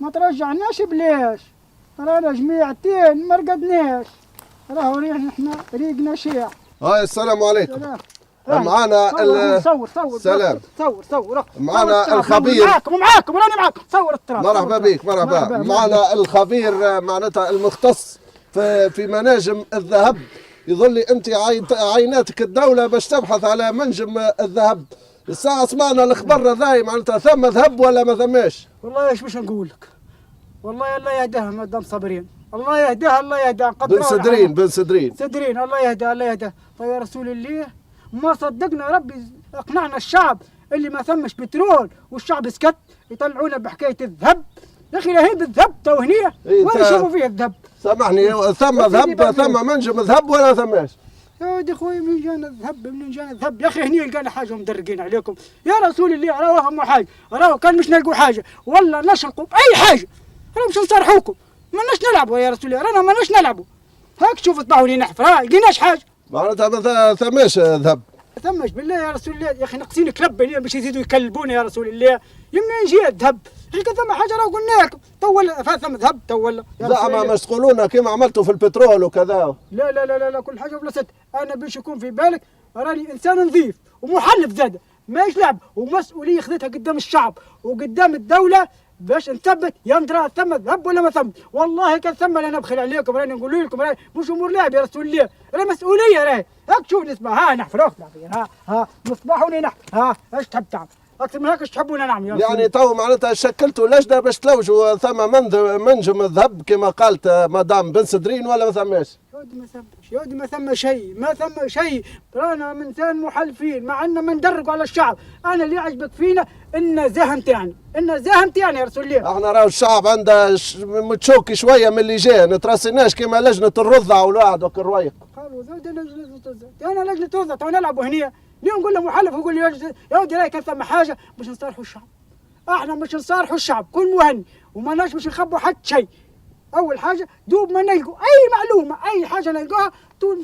ما ترجعناش بليش، رانا جميعتين ما رقدناش، راهو احنا ريقنا شيع. هاي السلام عليكم. سلام. معنا صور سلام. صور معنا الخبير. معاكم راني معاكم. صور التراب. مرحبا بك. مرحبا. معنا الخبير معناتها المختص في مناجم الذهب. يظل لي انت عيناتك الدوله باش تبحث على منجم الذهب. الساعه سمعنا الخبر ذاي معناتها ثم ذهب ولا ما ثماش؟ والله ايش باش نقول لك؟ والله الله يهداها مدام صابرين، الله يهداها الله يهداها. بن سدرين الله يهداها. طيب يا رسول الله ما صدقنا ربي اقنعنا الشعب اللي ما ثمش بترول والشعب سكت، يطلعونا بحكايه الذهب. يا اخي هي بالذهب تو هنيه وين يشوفوا فيها الذهب؟ سامحني ثم ذهب ثم منجم ذهب ولا ثماش؟ يا ولدي خويا منين جانا الذهب؟ يا اخي هني لقينا حاجه مدرقين عليكم يا رسول الله. راهو هم حاجه، راهو كان مش نلقوا حاجه ولا نشرقوا باي حاجه، راهو مش نصرحوكم. ماناش نلعبوا يا رسول الله، رانا ماناش نلعبوا. هاك شوف طبعوني نحفر، ها لقيناش حاجه. معناتها ما ثماش ذهب. ثماش بالله يا رسول الله. يا اخي ناقصين كلب هنا باش يزيدوا يكلبونا يا رسول الله. يمنين جاء الذهب؟ يا اخي ثم حاجه راهو قلنا لكم تو ولا ثم ذهب تو ولا. زعما مش تقولونا كيما عملتوا في البترول وكذا؟ لا لا لا لا كل حاجه بلا ست. انا باش يكون في بالك راني انسان نظيف ومحلف زاد، ماهيش لعب، ومسؤوليه خذيتها قدام الشعب وقدام الدوله باش نثبت يا ترى ثم ذهب ولا ما ثم. والله كان ثم لا نبخل عليكم، راني نقول لكم راني مش امور لعب يا رسول الله، راه مسؤوليه راهي. هاك شوف نسمع، ها نحفر ها مصباح ونحفر، ها ايش تحب تعمل اكثر من هيك؟ ايش تحبونا نعمل؟ يعني تو معناتها شكلتوا لجنه باش تلوجوا ثم منجم الذهب كما قالت مدام بن سدرين ولا ما ثماش؟ يا ودي ما ثم شيء، رانا من ثان محلفين مع ان ما ندرقوا على الشعب. انا اللي يعجبك فينا النزاهه نتاعنا يا رسول الله. احنا راهو الشعب عنده متشوكي شويه من اللي جاء، نتراسلناش كما لجنه الرضع والوعد والرويق. قالوا زود انا لجنه الرضع تو نلعبوا هنا. اليوم نقول له محلف ويقول لي يا ودي راهي كان ثم حاجه باش نصارحوا الشعب. احنا مش نصارحوا الشعب كل مهني وماناش باش نخبوا حتى شيء. اول حاجه دوب ما نلقوا اي معلومه اي حاجه نلقاها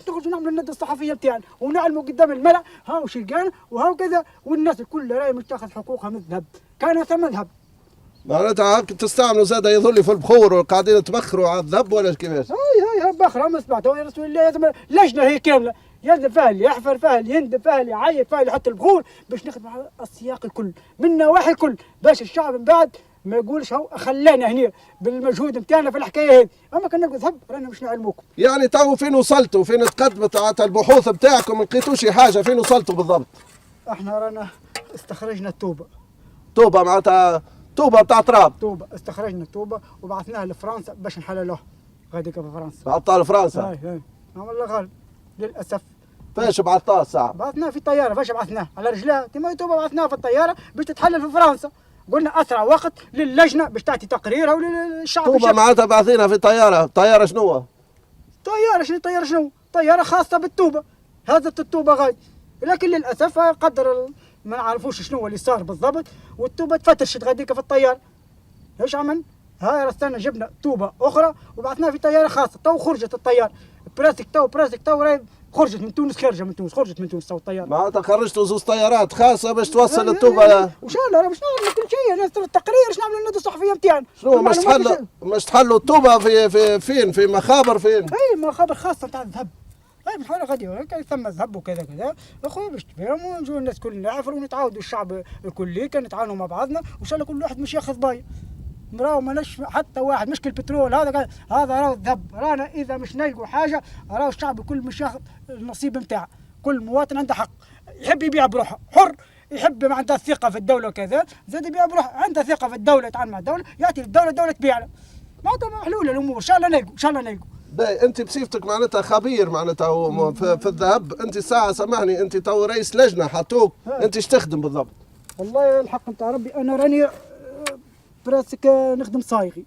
تخرجوا نعملوا الندى الصحفيه بتاعنا ونعلموا قدام الملأ هاو شلقانا وهاو كذا، والناس الكل راهي مش تاخذ حقوقها من الذهب. كان ثم ذهب. معناتها هاك تستعملوا زاد يظل في البخور وقاعدين تبخروا على الذهب ولا كيفاش؟ هاي بخره ما سمعتوا يا رسول الله. لازم لجنه هي كامله يندب فيها اللي يحفر فيها اللي يندب فيها اللي يعيط فيها اللي يحط البخور باش نخدم على السياق الكل من النواحي الكل باش الشعب من بعد ما يقولش هو خلانا هنا بالمجهود نتاعنا في الحكايه هذه. اما كان نلقوا ذهب رانا مش نعلموكم. يعني تو فين وصلتوا؟ فين تقدمت البحوث بتاعكم؟ ما لقيتوش شي حاجه؟ فين وصلتوا بالضبط؟ احنا رانا استخرجنا توبه معناتها توبه بتاع تراب. استخرجنا التوبه وبعثناها لفرنسا باش نحللوها غاديك في فرنسا. بعثتها لفرنسا؟ هاي والله غالب للاسف. فاش بعثتها الساعه؟ بعثناها في الطياره. فاش بعثناها على رجلها تما التوبه بعثناها في الطياره باش تتحلل في فرنسا. قلنا اسرع وقت للجنه باش تعطي تقريرها وللشعب. توبه معناتها باعثينها في طياره شنو؟ طياره شنو؟ طياره خاصه بالتوبه. هذا التوبه غاية، لكن للاسف قدر ما نعرفوش شنو اللي صار بالضبط والتوبه تفترشت غاديك في الطياره. ايش عمل؟ هاي رستنا جبنا توبه اخرى وبعثناها في طياره خاصه. تو خرجت الطياره براسك تو راهي خرجت من تونس تو الطياره. معناتها خرجتوا زوز طيارات خاصه باش توصل التوبه. وان شاء الله باش نعملوا كل شيء. ناس التقرير باش نعملوا الندى الصحفيه نتاعنا. شنو مش تحلوا التوبه في فين؟ في مخابر فين؟ اي مخابر خاصه تاع الذهب. اي مش حاجه غادي ثم ذهب وكذا اخويا باش تفهموا ونجوا الناس كل نعرفوا ونتعاودوا الشعب الكل كان نتعاونوا مع بعضنا وان شاء الله كل واحد مش ياخذ باي. راهو ماناش حتى واحد مشكل البترول هذا راهو الذهب. رانا اذا مش نلقوا حاجه راهو الشعب الكل مش ياخذ النصيب نتاعه. كل مواطن عنده حق، يحب يبيع بروحه حر، يحب ما عنده ثقه في الدوله وكذا زاد يبيع بروحه. عنده ثقه في الدوله يتعامل مع الدوله يعطي للدوله الدوله تبيع له. معناتها محلوله الامور ان شاء الله نلقوا. باهي انت بصفتك معناتها خبير معناتها في الذهب. انت ساعه سامحني انت تو رئيس لجنه حطوك، انت ايش تخدم بالضبط؟ والله الحق نتاع ربي انا راني براسك نخدم صايغي.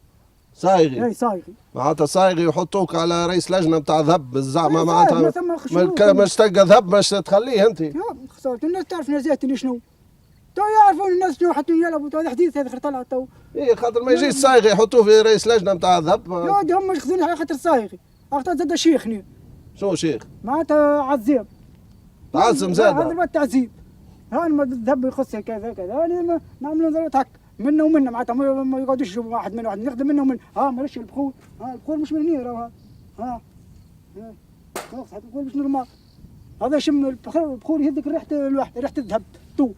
اي صايغي معناتها صايغي يحطوك على رئيس لجنه نتاع ذهب زعما معناتها مش تلقى ذهب مش تخليه انت. خسرت الناس تعرف نزاهتني شنو؟ تو يعرفون الناس شنو حتى يلعبوا تو هذا حديث هذا طلع تو. خاطر ما يجيش صايغي يحطوه في رئيس لجنه نتاع ذهب. يا ودي هم ياخذوني على خاطر صايغي. اخطا زاد شيخني. شنو شيخ؟ معناتها عزيب. تعزم زاد. هذا الوقت تعزيب. ها الذهب يخص كذا نعملوا ذلك هكا منا ومنا معناتها ما يقعدوش واحد من واحد نخدم منا ومن مالش البخور البخور مش من هنا راهو خلاص البخور مش نورمال هذا يشم البخور يهدك ريحة الواحد ريحة الذهب طول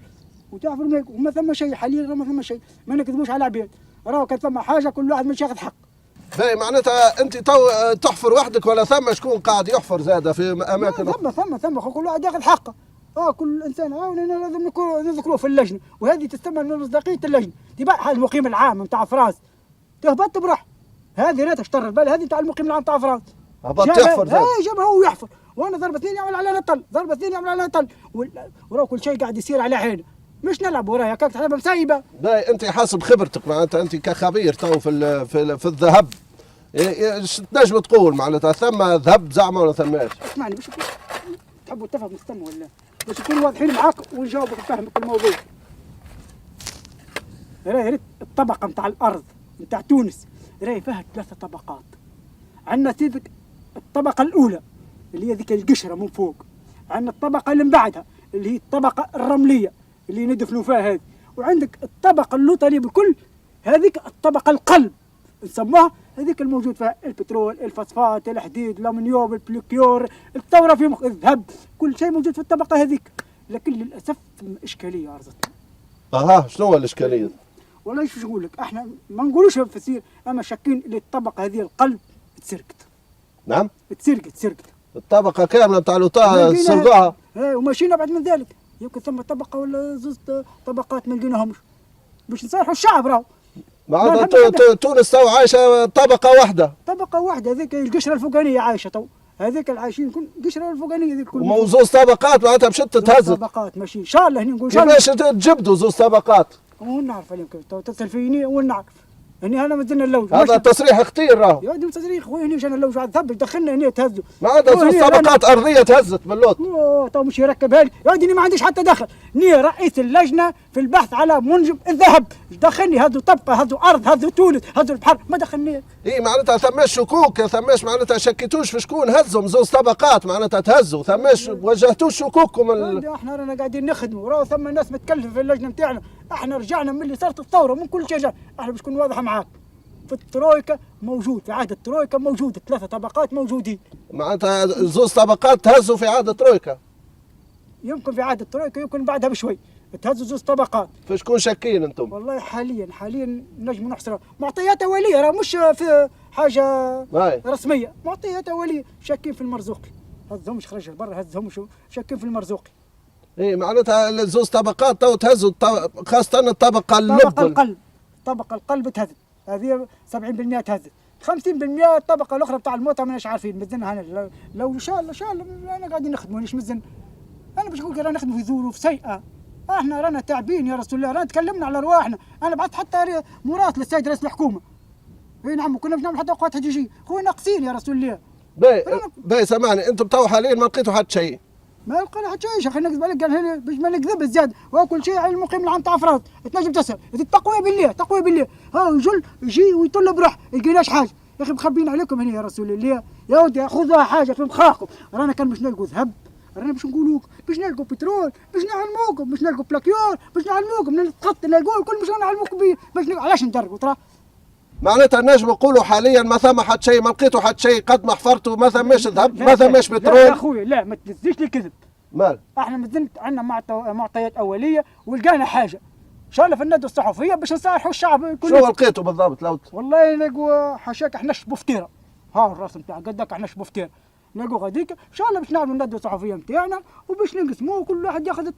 وتعرف وما ثم شيء حاليا ما ثم شيء ما نكذبوش على العباد راهو كان ثم حاجة كل واحد مش ياخذ حق. باهي معناتها انت تحفر وحدك ولا ثم شكون قاعد يحفر زاده في اماكن ثم كل واحد ياخذ حقه كل انسان لازم نذكروه في اللجنه وهذه تستمر من مصداقيه اللجنه تبع المقيم العام نتاع فرنسا تهبط بروح هذه لا تشتر البال هذه تاع المقيم العام تاع فرنسا هبط يحفر جابها هو يحفر وانا ضربة اثنين يعمل علينا طل ضربة اثنين يعمل علينا طل وراه كل شيء قاعد يصير على عينه مش نلعب ورايا كانت حلبة مسايبه. باهي انت حسب خبرتك معناتها انت كخبير تو في الذهب تنجم تقول معناتها ثم ذهب زعما ولا ثماش؟ اسمعني باش تحبوا تفهم نستنى ولا باش نكونوا واضحين معاك ونجاوبك نفهمك الموضوع. راهي ريت الطبقة نتاع الأرض نتاع تونس راهي فيها 3 طبقات. عندنا تلك الطبقة الأولى اللي هي ذيك القشرة من فوق. عندنا الطبقة اللي من بعدها اللي هي الطبقة الرملية اللي ندفنوا فيها هذه. وعندك الطبقة اللوطلي بكل هذيك الطبقة القلب نسموها هذيك الموجود فيها البترول الفosفات الحديد الألمنيوم البلوكيور الثورة في الذهب كل شيء موجود في الطبقة هذيك. لكن للأسف ثم إشكالية عرضتنا. شنو هو الإشكالية؟ والله شو نقول لك احنا ما نقولوش فسير اما شاكين اللي الطبقة هذه القلب تسرقت. نعم؟ تسرقت الطبقة كاملة نتاع لوطا سرقوها. وماشيين أبعد من ذلك يمكن ثم طبقة ولا 2 طبقات ما لقيناهمش باش نصالحوا الشعب راهو. معناتها تونس تو عايشة طبقة واحدة هذيك القشرة الفوقانية عايشة تو هذيك العايشين كل قشرة الفوقانية هذيك كل وزوز طبقات معناتها باش تتهزت. طبقات ماشي إن شاء الله هني نقول كيفاش تجبدوا 2 طبقات؟ ونعرف يمكن تتصل فيني ونعرف هني انا مازلنا اللوج هذا تصريح خطير راهو. يا ودي تصريح خويا هني جانا اللوج على الذب دخلنا هني تهزوا. معناتها 2 طبقات أرضية تهزت باللوط. تو مش يركبها لي يا ودي ما عنديش حتى دخل ني رئيس اللجنة في البحث على منجم الذهب دخلني هذو طبقة هذو أرض هذو تونس هذو البحر ما دخلني. معناتها ثماش شكوك ثماش معناتها شكيتوش في شكون هزهم 2 طبقات معناتها تهزوا ثماش وجهتوش شكوككم احنا رانا قاعدين نخدموا راهو ثم ناس متكلفة في اللجنة نتاعنا احنا رجعنا من اللي صارت الثورة من كل شيء احنا باش نكون واضحة معاك. في الترويكا موجود في عهد الترويكا موجود 3 طبقات موجودين. معناتها 2 طبقات تهزوا في عهد الترويكا. يمكن في عهد الترويكا يمكن بعدها بشوي تهزوا 2 طبقات. في شكون شاكين انتم؟ والله حاليا نجم نحصر معطيات اوليه راه مش في حاجه رسميه معطيات اوليه شاكين في المرزوقي هزهمش خرج برا هزهمش شاكين في المرزوقي. معناتها 2 طبقات تو تهزوا خاصه الطبقه الطبقه القلب تهز هذه 70% تهزت 50% الطبقه الاخرى بتاع الموتى ماناش عارفين مازلنا هنا لو ان شاء الله انا قاعدين نخدموا مانيش مازلنا انا باش نقول رانا نخدموا في ظروف سيئه احنا رانا تعبين يا رسول الله رانا تكلمنا على ارواحنا انا بعثت حتى مراسل للسيد رئيس الحكومه. نعم كنا باش نعمل حتى اوقات حجيجيه خويا ناقصين يا رسول الله. باهي سامعني انتم تو حاليا ما لقيتوا حتى شيء. ما لقينا حتى شيء خلينا نكذب عليك قال باش ما نكذب زياده وكل شيء على المقيم العام تاع فرنسا تنجم تسال تقوى بالله يجي ويطل بروح يلقيناش حاجه يا اخي مخبيين عليكم هنا يا رسول الله يا ودي خذوها حاجه في مخاخكم رانا كان باش نلقوا ذهب رانا باش نقولوك باش نلقوا بترول باش نعلموكم باش نلقوا بلاكيور باش نعلموكم نتخط نلقوا الكل باش نعلموكم باش علاش ندربوا ترى. معناتها نجم نقولوا حاليا ما ثم حتى شيء ما لقيتوا حتى شيء قد ما حفرتوا ما ثماش ذهب ما ثماش بترول. لا يا خويا لا ما تنزلش لي كذب. مال احنا مازلت عندنا معطيات اوليه ولقينا حاجه ان شاء الله في الندوه الصحفيه باش نصالحوا الشعب كله. شنو لقيتوا بالضبط لو والله نلقوا حاشاك احنا بفتيره الراس نتاع قدك احنا بفتيره نلقوا غاديك ان شاء الله باش نعملوا الندوه الصحفيه نتاعنا وباش نقسموا وكل واحد ياخذ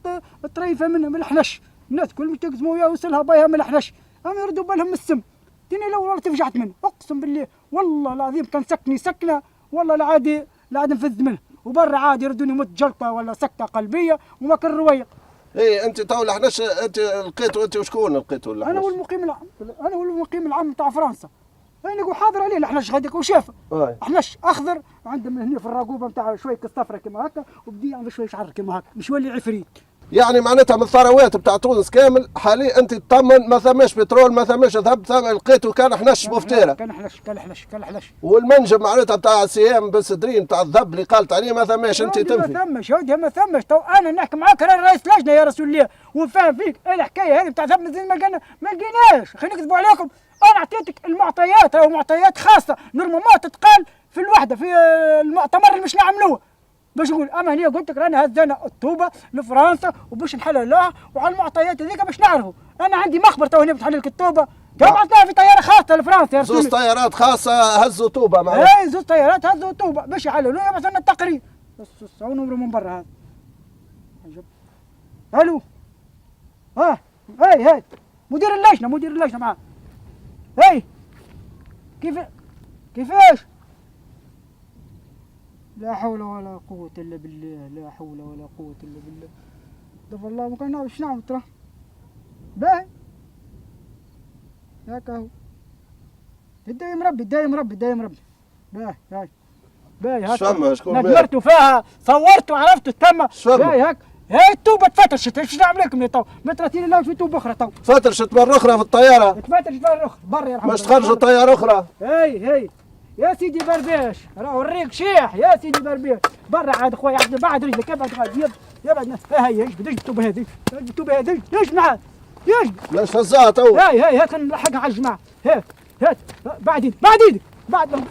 الطريفه منها من الحنش الناس كل مش تقسموا وياه وصلها بايها من الحنش هم يردوا بالهم من السم تاني لو والله تفجعت منه اقسم بالله والله العظيم كان سكنه والله لا عاد نفذ منه وبرا عادي يردوني مت جلطه ولا سكته قلبيه وما كان رويق. انت تو الحنش انت لقيتوا انت وشكون لقيتوا الحنش؟ انا والمقيم العام تاع فرنسا انا نقول حاضر عليه الحنش غاديك وشافه حنش اخضر عنده من هنا في الرقوبه نتاع شويه كالصفرة كما هكا وبدي عنده شويه شعر كما هكا مش ولي عفريت يعني معناتها من الثروات بتاع تونس كامل حاليا انت تطمن ما ثماش بترول ما ثماش ذهب لقيته كان حنش بفتيره كان حلش والمنجم معناتها بتاع سيام بسدرين بتاع الذهب اللي قالت عليه ما ثماش انت تنفي ما ثمش يا ما ثمش. تو انا نحكي معاك راجل رئيس لجنه يا رسول الله وفاهم فيك ايه الحكايه هذه بتاع ذهب ما لقيناش. خلينا نكذبوا عليكم. انا اعطيتك المعطيات او معطيات خاصه نورمالمون تتقال في الوحده في المؤتمر اللي مش نعملوه باش نقول اما هنا قلت لك رانا هزينا الطوبه لفرنسا وباش نحللوها وعلى المعطيات هذيك باش نعرفوا. انا عندي مخبر تو هنا بتحلل لك الطوبه بعثناها في طياره خاصه لفرنسا يا زوز طيارات خاصه هزوا طوبه معناها. اي زوز طيارات هزوا طوبه باش يحللوها يبعثوا لنا التقرير. بس هو نمرو من برا هذا. الو هاي مدير اللجنه معاه. هاي كيفاش؟ لا حول ولا قوة إلا بالله. لا حول ولا قوة إلا بالله. دف الله ما كنا باش نعمل ترى. باهي هاكا هو. دايم ربي. باهي هاكا. شفما شكون نمرتوا فيها صورتوا عرفتوا تم. باهي هاك. هاي التوبة تفترشت ايش نعمل لكم تو؟ ما تراتيني لا في توبة أخرى تو. فترشت مرة أخرى في الطيارة. تفترشت مرة أخرى برا يا رحمة. باش تخرجوا طيارة أخرى. هاي يا سيدي بربيش راه اوريك شيح يا سيدي بربيش برا عاد خويا عاد بعد رجلك يبعد هاي ايش بديش التوبه هذه ايش معاه ايش لاش هزها تو. هاي هات نلحقها على الجماعه هات بعد ايدك بعد